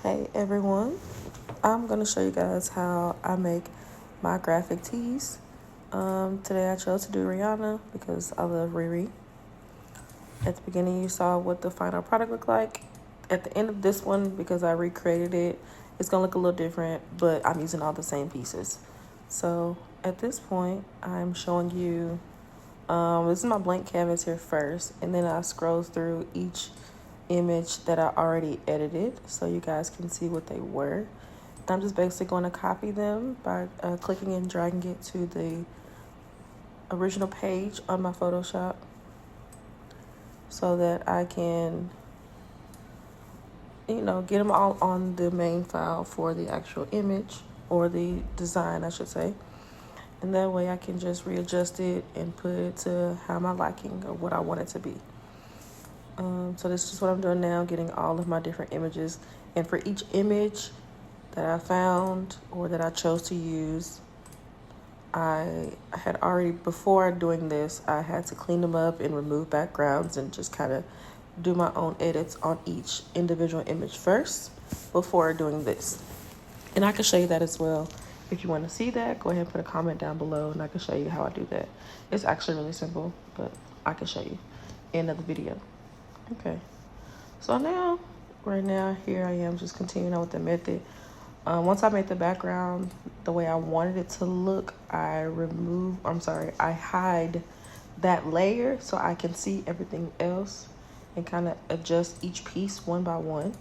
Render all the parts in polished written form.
Hey everyone, I'm going to show you guys how I make my graphic tees. Today I chose to do Rihanna because I love Riri. At the beginning you saw what the final product looked like. At the end of this one, because I recreated it, it's going to look a little different, but I'm using all the same pieces. So at this point, I'm showing you, this is my blank canvas here first, and then I scroll through each image that I already edited so you guys can see what they were. And I'm just basically going to copy them by clicking and dragging it to the original page on my Photoshop so that I can, get them all on the main file for the actual image, or the design, I should say. And that way I can just readjust it and put it to how my liking or what I want it to be. So this is what I'm doing now, getting all of my different images. And for each image that I found or that I chose to use, I had already, before doing this, I had to clean them up and remove backgrounds and just kind of do my own edits on each individual image first before doing this. And I can show you that as well. If you want to see that, go ahead and put a comment down below and I can show you how I do that. It's actually really simple, but I can show you in another video. Okay, so right now, here I am just continuing on with the method. Once I made the background the way I wanted it to look, I hide that layer so I can see everything else and kind of adjust each piece one by one.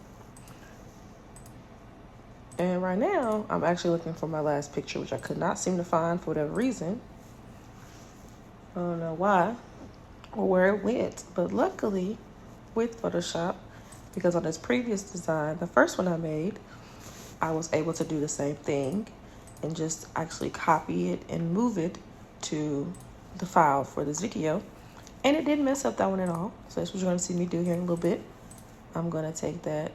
And right now, I'm actually looking for my last picture, which I could not seem to find for whatever reason. I don't know why or where it went, but luckily, with Photoshop, because on this previous design, the first one I made, I was able to do the same thing and just actually copy it and move it to the file for this video. And it didn't mess up that one at all. So that's what you're going to see me do here in a little bit. I'm going to take that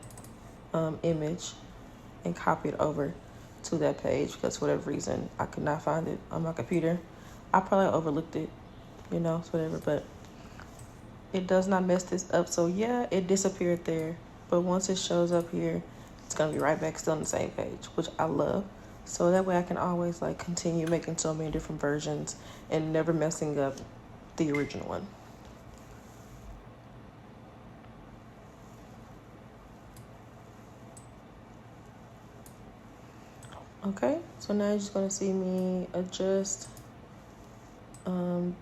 image and copy it over to that page because for whatever reason, I could not find it on my computer. I probably overlooked it, it's whatever, but it does not mess this up. So yeah, it disappeared there. But once it shows up here, it's going to be right back still on the same page, which I love. So that way I can always continue making so many different versions and never messing up the original one. Okay, so now you're just going to see me adjust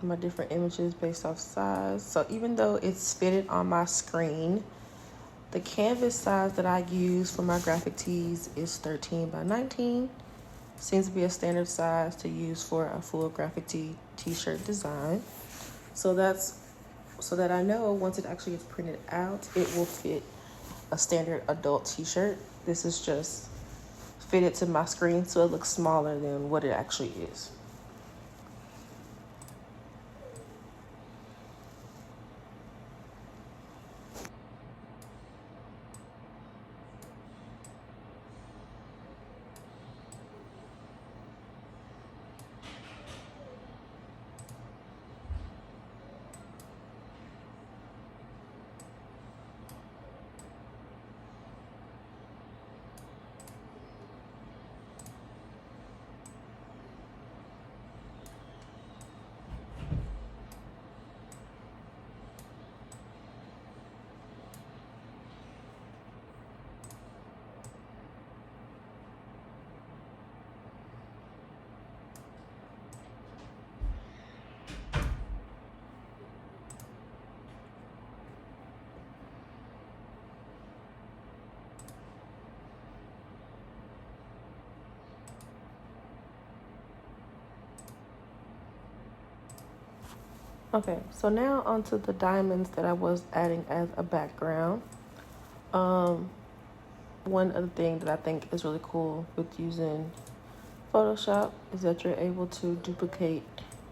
my different images based off size. So even though it's fitted on my screen, the canvas size that I use for my graphic tees is 13 by 19. Seems to be a standard size to use for a full graphic t-shirt design. So that I know once it actually gets printed out, it will fit a standard adult t-shirt. This is just fitted to my screen so it looks smaller than what it actually is. Okay, so now onto the diamonds that I was adding as a background. One other thing that I think is really cool with using Photoshop is that you're able to duplicate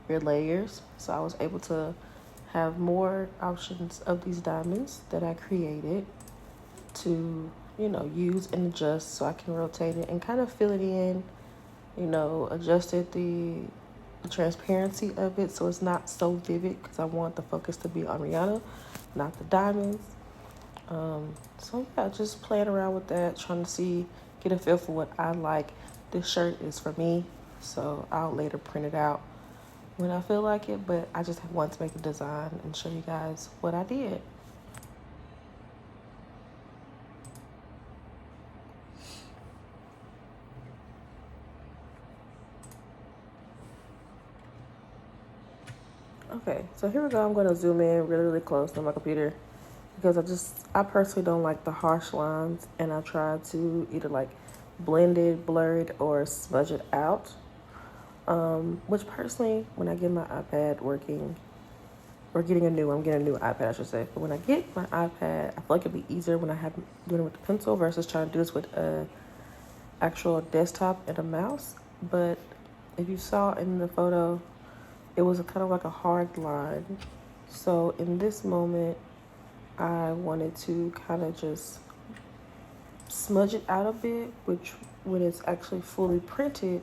your layers. So I was able to have more options of these diamonds that I created to, use and adjust so I can rotate it and kind of fill it in, adjusted the transparency of it so it's not so vivid because I want the focus to be on Rihanna, not the diamonds. So yeah, just playing around with that, trying to get a feel for what I like. This shirt is for me, so I'll later print it out when I feel like it, but I just want to make a design and show you guys what I did. Okay, so here we go. I'm going to zoom in really close on my computer because I personally don't like the harsh lines, and I try to either like blend it, blur it, or smudge it out. Which personally, when I get my iPad working, or I'm getting a new iPad, I should say. But when I get my iPad, I feel like it'd be easier when I have doing it with the pencil versus trying to do this with a actual desktop and a mouse. But if you saw in the photo, it was kind of like a hard line. So in this moment, I wanted to kind of just smudge it out a bit, which when it's actually fully printed,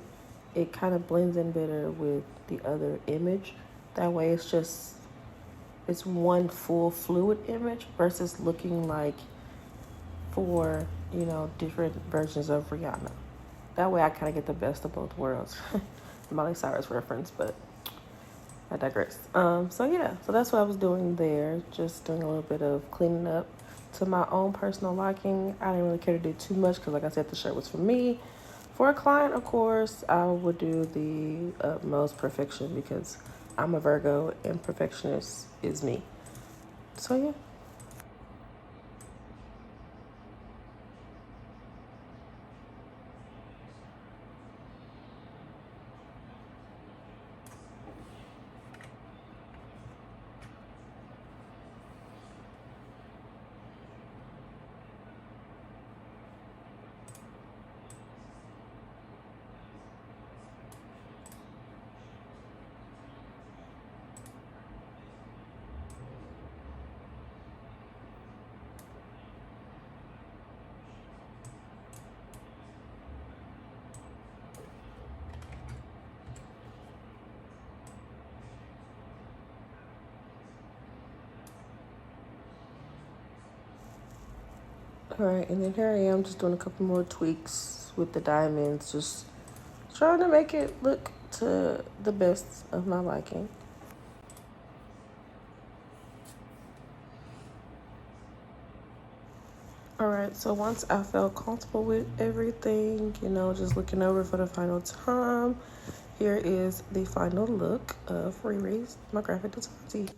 it kind of blends in better with the other image. That way it's one full fluid image versus looking like four, different versions of Rihanna. That way I kind of get the best of both worlds. Miley Cyrus reference, but I digress. So that's what I was doing there. Just doing a little bit of cleaning up to my own personal liking. I didn't really care to do too much because, like I said, the shirt was for me. For a client, of course, I would do the utmost perfection because I'm a Virgo and perfectionist is me. So yeah. All right, and then here I am just doing a couple more tweaks with the diamonds, just trying to make it look to the best of my liking. All right, so once I felt comfortable with everything, just looking over for the final time, here is the final look of Riri's, my graphic design tee.